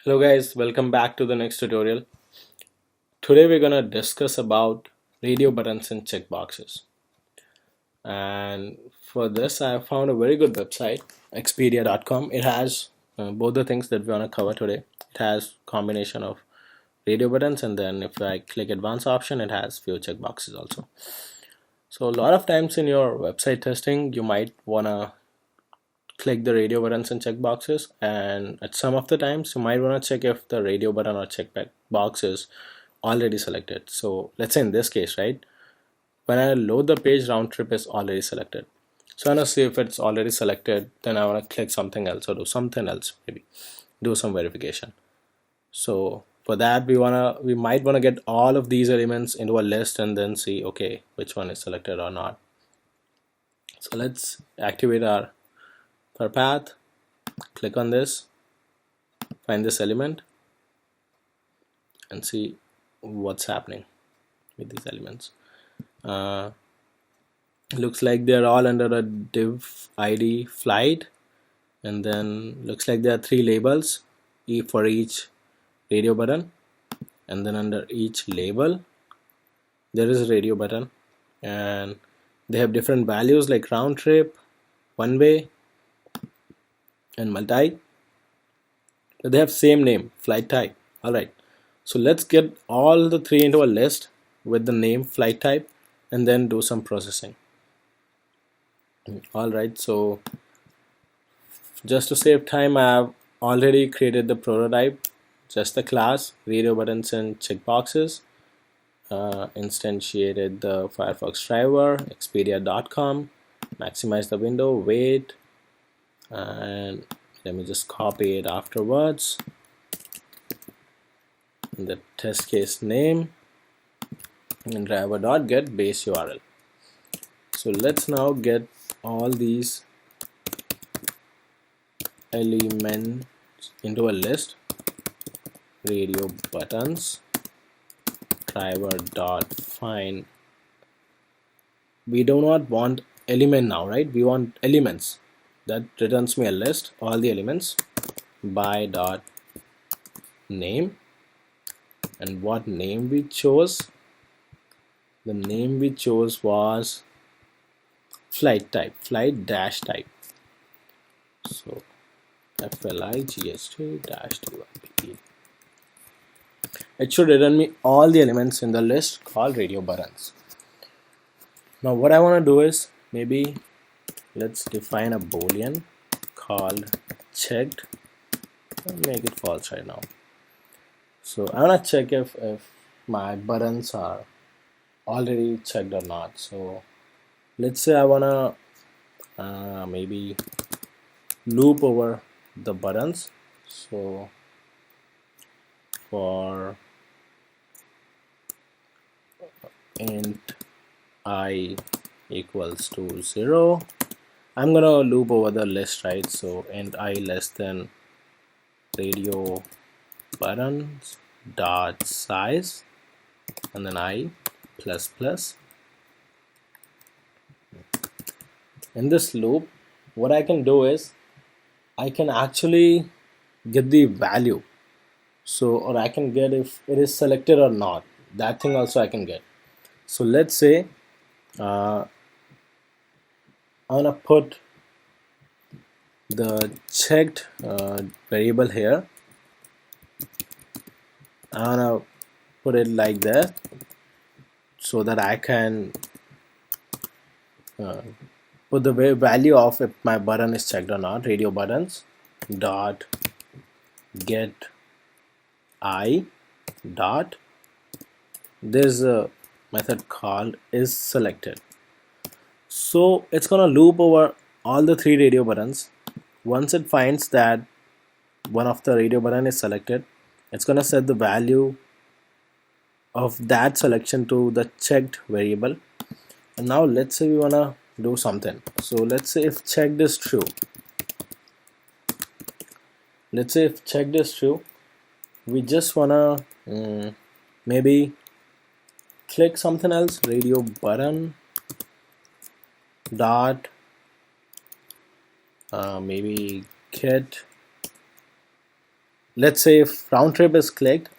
Hello guys, welcome back to the next tutorial. Today we're gonna discuss about radio buttons and checkboxes. And for this I found a very good website, expedia.com. It has both the things that we wanna cover today. It has combination of radio buttons, and then if I click advanced option, it has few checkboxes also. So a lot of times in your website testing, you might wanna click the radio buttons and checkboxes, and at some of the times you might want to check if the radio button or check box is already selected. So let's say in this case, right, when I load the page, round trip is already selected. So I want to see if it's already selected, then I want to click something else or do something else, maybe do some verification. So for that we might want to get all of these elements into a list and then see, okay, which one is selected or not. So let's activate our path, click on this, find this element and see what's happening with these elements. Looks like they're all under a div id flight, and then looks like there are three labels for each radio button, and then under each label there is a radio button, and they have different values like round trip, one way and multi. They have same name, flight type. Alright, so let's get all the three into a list with the name, flight type, and then do some processing. Alright, so just to save time, I have already created the prototype, just the class, radio buttons and checkboxes, instantiated the Firefox driver, expedia.com, maximize the window, wait, and let me just copy it afterwards. The test case name and driver.get base URL. So let's now get all these elements into a list. Radio buttons, driver.find. We do not want element now, right? We want elements. That returns me a list, all the elements, by dot name, and what name we chose. The name we chose was flight type, flight dash type. So FLIGST dash TYPE. It should return me all the elements in the list called radio buttons. Now what I want to do is, maybe let's define a boolean called checked. I'll make it false right now. So I want to check if my buttons are already checked or not. So let's say I want to maybe loop over the buttons. So for int I equals to 0, I'm gonna loop over the list, right? So int I less than radio buttons dot size, and then I plus plus. In this loop, what I can do is I can actually get the value, so, or I can get if it is selected or not. That thing also I can get. So let's say I want to put the checked variable here. I want to put it like that so that I can put the value of if my button is checked or not. Radio buttons dot get I dot, there's a method called is selected. So it's gonna loop over all the three radio buttons. Once it finds that one of the radio button is selected, it's gonna set the value of that selection to the checked variable. And now let's say we wanna do something. So let's say if checked is true, we just wanna maybe click something else, radio button dot maybe get let's say if round trip is clicked,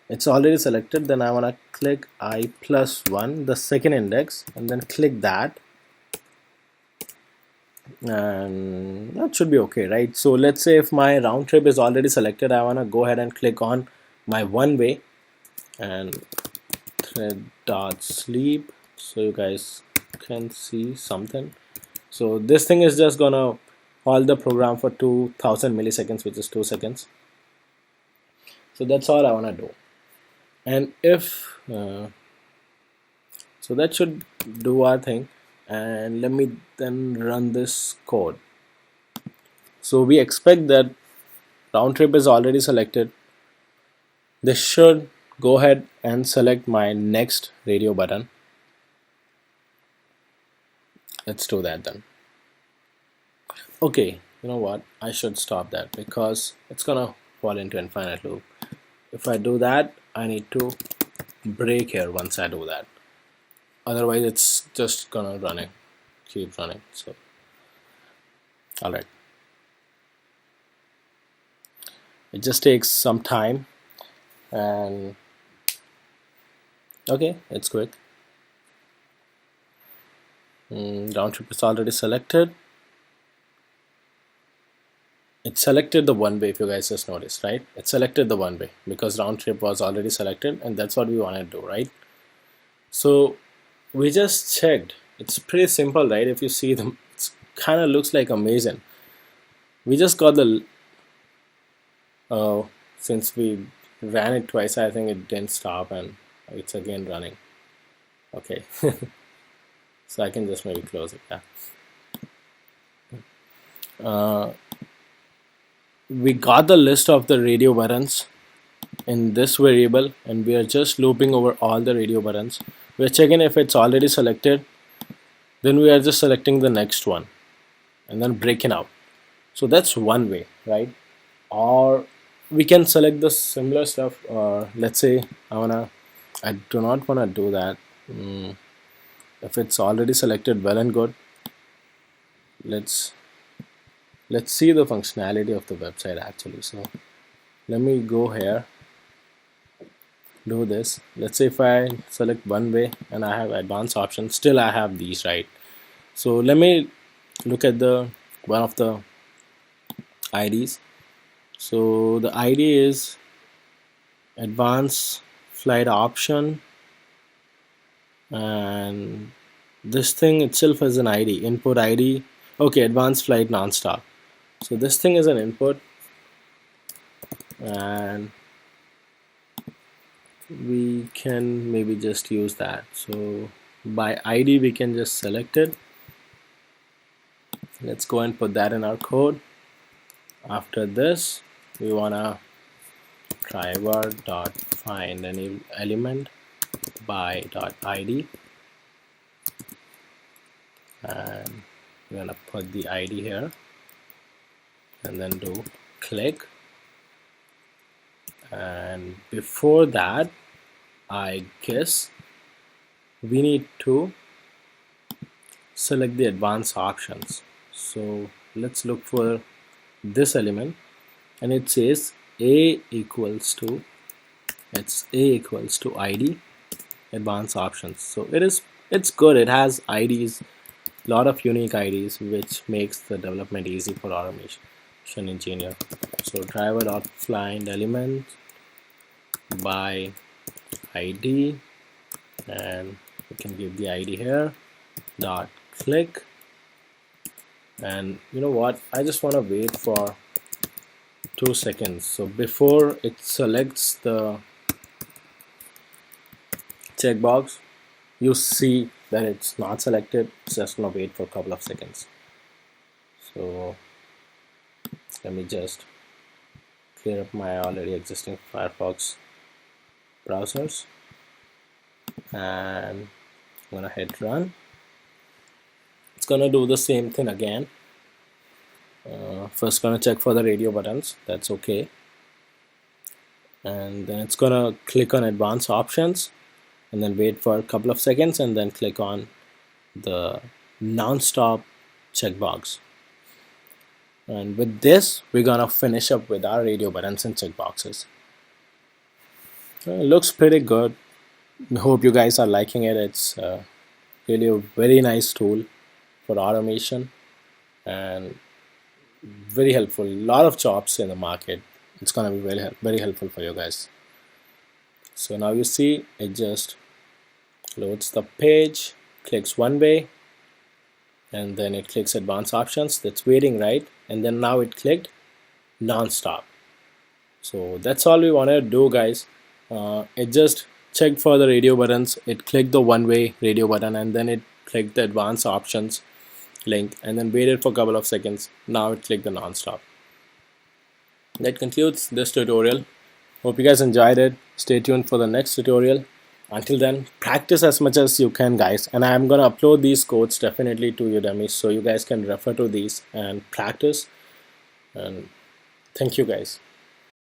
it's already selected, then I want to click I plus 1, the second index, and then click that, and that should be okay, right? So let's say if my round trip is already selected, I want to go ahead and click on my one way and thread dot sleep so you guys can see something. So this thing is just gonna hold the program for 2000 milliseconds, which is 2 seconds. So that's all I want to do. And if so that should do our thing, and let me then run this code. So we expect that round trip is already selected. This should go ahead and select my next radio button. Let's do that then. Okay, you know what, I should stop that because it's gonna fall into infinite loop. If I do that, I need to break here once I do that, otherwise it's just gonna keep running. So alright, it just takes some time, and okay, it's quick. Round trip is already selected. It selected the one way, if you guys just noticed, right? It selected the one way because round trip was already selected, and that's what we want to do, right? So we just checked. It's pretty simple, right? If you see them, it kind of looks like amazing. We just got the since we ran it twice, I think it didn't stop and it's again running. Okay. So I can just maybe close it. Yeah. We got the list of the radio buttons in this variable, and we are just looping over all the radio buttons. We're checking if it's already selected, then we are just selecting the next one and then breaking out. So that's one way, right? Or we can select the similar stuff. Let's say I do not want to do that. If it's already selected, well and good. Let's see the functionality of the website actually. So let me go here, do this. Let's say if I select one way and I have advanced options, still I have these, right? So let me look at the one of the IDs. So the ID is advanced flight option, and this thing itself is an ID, input ID. Okay, advanced flight nonstop. So this thing is an input, and we can maybe just use that. So by ID we can just select it. Let's go and put that in our code. After this, we wanna driver dot find any element by dot ID, and we're gonna put the ID here and then do click. And before that, I guess we need to select the advanced options. So let's look for this element, and it says A equals to ID advanced options. So it's good. It has IDs, lot of unique IDs, which makes the development easy for automation engineer. So driver.find element by ID, and we can give the ID here, dot click. And you know what, I just want to wait for 2 seconds. So before it selects the checkbox, you see that it's not selected. It's just gonna wait for a couple of seconds. So let me just clear up my already existing Firefox browsers, and I'm gonna hit run. It's gonna do the same thing again. First gonna check for the radio buttons, that's okay, and then it's gonna click on advanced options and then wait for a couple of seconds and then click on the non-stop checkbox. And with this, we're gonna finish up with our radio buttons and checkboxes. It looks pretty good. I hope you guys are liking it. It's really a very nice tool for automation and very helpful. A lot of jobs in the market. It's gonna be very helpful for you guys. So now you see it just loads the page, clicks one way, and then it clicks advanced options. That's waiting, right? And then now it clicked non-stop. So that's all we want to do, guys. It just checked for the radio buttons. It clicked the one-way radio button, and then it clicked the advanced options link, and then waited for a couple of seconds. Now it clicked the non-stop. That concludes this tutorial. Hope you guys enjoyed it. Stay tuned for the next tutorial. Until then, practice as much as you can, guys, and I'm gonna upload these codes definitely to Udemy so you guys can refer to these and practice. And thank you, guys.